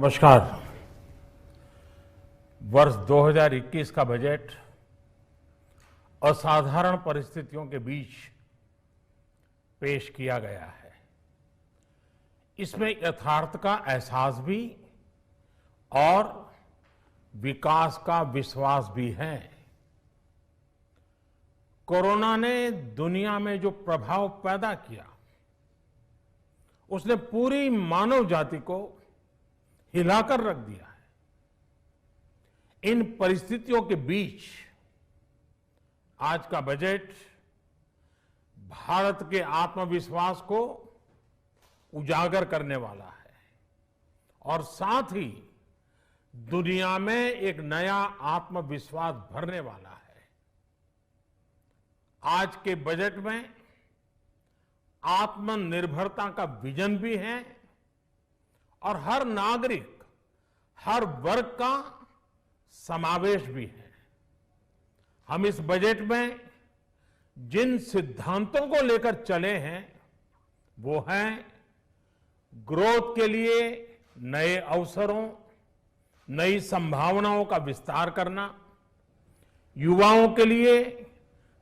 नमस्कार। वर्ष 2021 का बजट असाधारण परिस्थितियों के बीच पेश किया गया है। इसमें यथार्थ का एहसास भी और विकास का विश्वास भी है। कोरोना ने दुनिया में जो प्रभाव पैदा किया, उसने पूरी मानव जाति को हिलाकर रख दिया है। इन परिस्थितियों के बीच आज का बजट भारत के आत्मविश्वास को उजागर करने वाला है और साथ ही दुनिया में एक नया आत्मविश्वास भरने वाला है। आज के बजट में आत्मनिर्भरता का विजन भी है और हर नागरिक, हर वर्ग का समावेश भी है। हम इस बजट में जिन सिद्धांतों को लेकर चले हैं वो हैं ग्रोथ के लिए नए अवसरों, नई संभावनाओं का विस्तार करना, युवाओं के लिए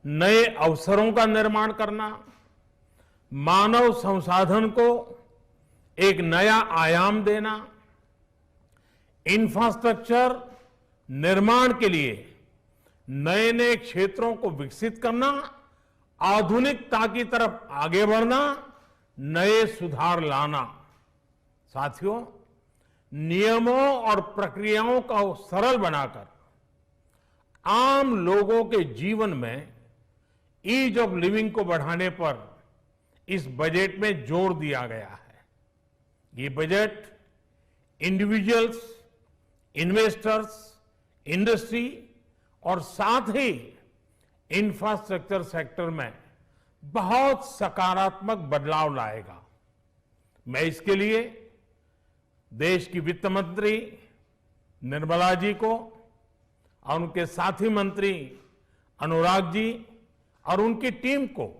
नए अवसरों का निर्माण करना, मानव संसाधन को एक नया आयाम देना, इंफ्रास्ट्रक्चर निर्माण के लिए नए नए क्षेत्रों को विकसित करना, आधुनिकता की तरफ आगे बढ़ना, नए सुधार लाना। साथियों, नियमों और प्रक्रियाओं को सरल बनाकर आम लोगों के जीवन में ईज ऑफ लिविंग को बढ़ाने पर इस बजट में जोर दिया गया है। ये बजट इंडिविजुअल्स, इन्वेस्टर्स, इंडस्ट्री और साथ ही इंफ्रास्ट्रक्चर सेक्टर में बहुत सकारात्मक बदलाव लाएगा। मैं इसके लिए देश की वित्त मंत्री निर्मला जी को और उनके साथी मंत्री अनुराग जी और उनकी टीम को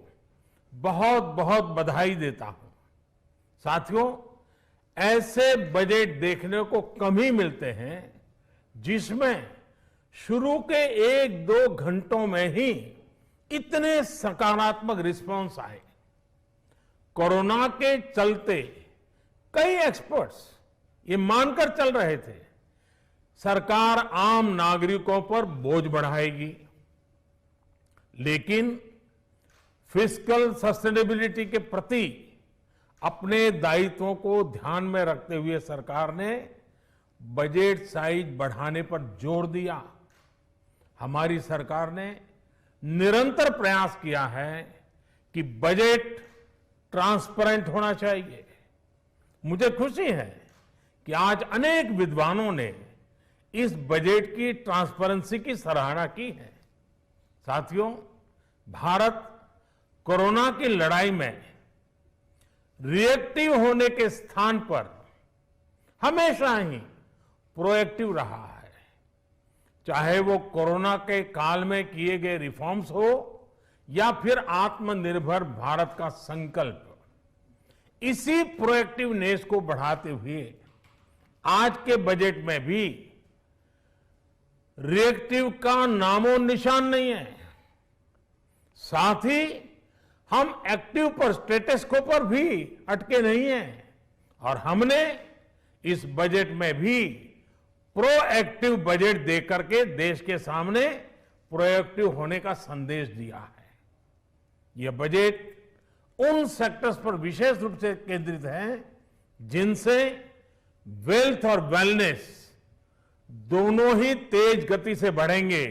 बहुत बहुत बधाई देता हूं। साथियों, ऐसे बजट देखने को कम ही मिलते हैं जिसमें शुरू के 1-2 घंटों में ही इतने सकारात्मक रिस्पांस आए। कोरोना के चलते कई एक्सपर्ट्स ये मानकर चल रहे थे सरकार आम नागरिकों पर बोझ बढ़ाएगी, लेकिन फिस्कल सस्टेनेबिलिटी के प्रति अपने दायित्वों को ध्यान में रखते हुए सरकार ने बजट साइज बढ़ाने पर जोर दिया। हमारी सरकार ने निरंतर प्रयास किया है कि बजट ट्रांसपेरेंट होना चाहिए। मुझे खुशी है कि आज अनेक विद्वानों ने इस बजट की ट्रांसपेरेंसी की सराहना की है। साथियों, भारत कोरोना की लड़ाई में रिएक्टिव होने के स्थान पर हमेशा ही प्रोएक्टिव रहा है। चाहे वो कोरोना के काल में किए गए रिफॉर्म्स हो या फिर आत्मनिर्भर भारत का संकल्प, इसी प्रोएक्टिवनेस को बढ़ाते हुए आज के बजट में भी रिएक्टिव का नामो निशान नहीं है। साथ ही हम एक्टिव पर, स्टेटस को पर भी अटके नहीं हैं और हमने इस बजट में भी प्रोएक्टिव बजट देकर के देश के सामने प्रोएक्टिव होने का संदेश दिया है। यह बजट उन सेक्टर्स पर विशेष रूप से केंद्रित है जिनसे वेल्थ और वेलनेस दोनों ही तेज गति से बढ़ेंगे,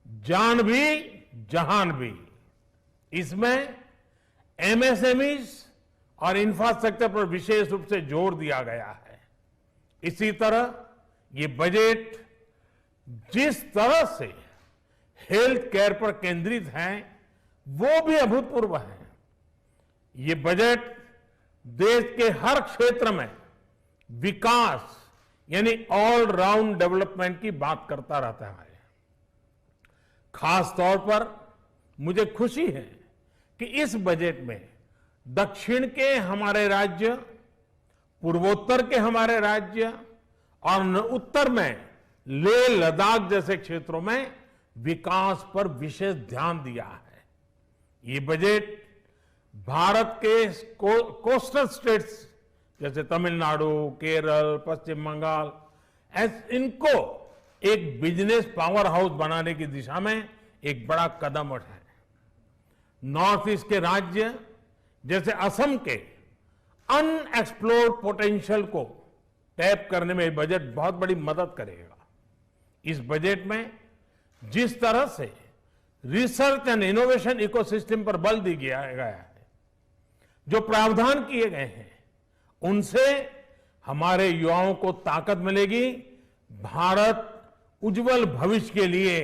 जान भी जहान भी। इसमें एमएसएमईज और इंफ्रास्ट्रक्चर पर विशेष रूप से जोर दिया गया है। इसी तरह ये बजट जिस तरह से हेल्थ केयर पर केंद्रित है वो भी अभूतपूर्व है। ये बजट देश के हर क्षेत्र में विकास यानी ऑल राउंड डेवलपमेंट की बात करता रहता है। खास तौर पर मुझे खुशी है कि इस बजट में दक्षिण के हमारे राज्य, पूर्वोत्तर के हमारे राज्य और उत्तर में लेह लद्दाख जैसे क्षेत्रों में विकास पर विशेष ध्यान दिया है। ये बजट भारत के कोस्टल स्टेट्स जैसे तमिलनाडु, केरल, पश्चिम बंगाल, इनको एक बिजनेस पावर हाउस बनाने की दिशा में एक बड़ा कदम है। नॉर्थ ईस्ट के राज्य जैसे असम के अनएक्सप्लोर्ड पोटेंशियल को टैप करने में बजट बहुत बड़ी मदद करेगा। इस बजट में जिस तरह से रिसर्च एंड इनोवेशन इकोसिस्टम पर बल दिया गया है, जो प्रावधान किए गए हैं, उनसे हमारे युवाओं को ताकत मिलेगी। भारत उज्जवल भविष्य के लिए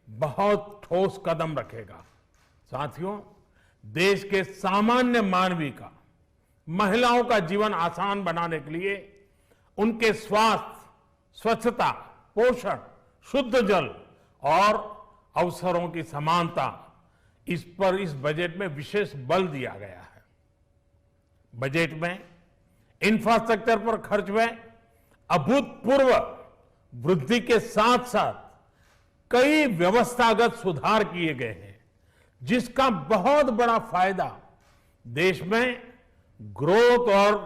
बहुत ठोस कदम रखेगा। साथियों, देश के सामान्य मानवी का, महिलाओं का जीवन आसान बनाने के लिए उनके स्वास्थ्य, स्वच्छता, पोषण, शुद्ध जल और अवसरों की समानता, इस पर इस बजट में विशेष बल दिया गया है। बजट में इंफ्रास्ट्रक्चर पर खर्च में अभूतपूर्व वृद्धि के साथ साथ कई व्यवस्थागत सुधार किए गए हैं, जिसका बहुत बड़ा फायदा देश में ग्रोथ और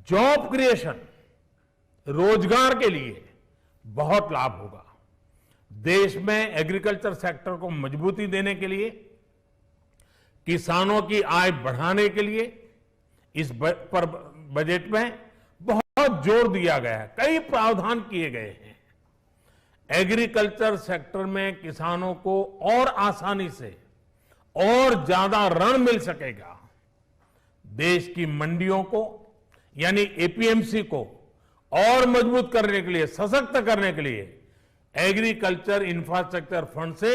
जॉब क्रिएशन, रोजगार के लिए बहुत लाभ होगा। देश में एग्रीकल्चर सेक्टर को मजबूती देने के लिए, किसानों की आय बढ़ाने के लिए इस बजट में बहुत जोर दिया गया है। कई प्रावधान किए गए हैं। एग्रीकल्चर सेक्टर में किसानों को और आसानी से और ज्यादा ऋण मिल सकेगा। देश की मंडियों को यानी एपीएमसी को और मजबूत करने के लिए, सशक्त करने के लिए एग्रीकल्चर इंफ्रास्ट्रक्चर फंड से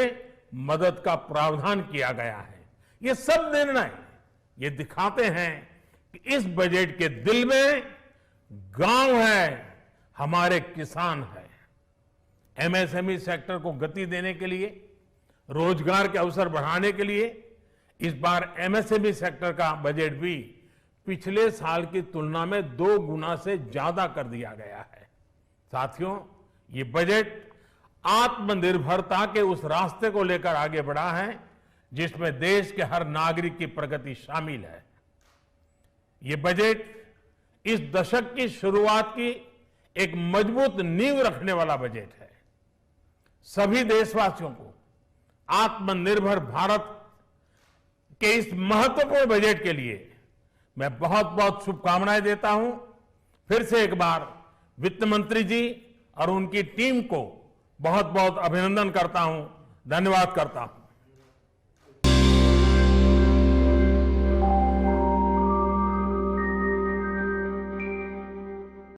मदद का प्रावधान किया गया है। ये सब निर्णय ये दिखाते हैं कि इस बजट के दिल में गांव है, हमारे किसान है। एमएसएमई सेक्टर को गति देने के लिए, रोजगार के अवसर बढ़ाने के लिए इस बार एमएसएमई सेक्टर का बजट भी पिछले साल की तुलना में 2 गुना से ज्यादा कर दिया गया है। साथियों, ये बजट आत्मनिर्भरता के उस रास्ते को लेकर आगे बढ़ा है जिसमें देश के हर नागरिक की प्रगति शामिल है। ये बजट इस दशक की शुरुआत की एक मजबूत नींव रखने वाला बजट है। सभी देशवासियों को आत्मनिर्भर भारत के इस महत्वपूर्ण बजट के लिए मैं बहुत बहुत शुभकामनाएं देता हूं। फिर से एक बार वित्त मंत्री जी और उनकी टीम को बहुत बहुत अभिनंदन करता हूं, धन्यवाद करता हूं।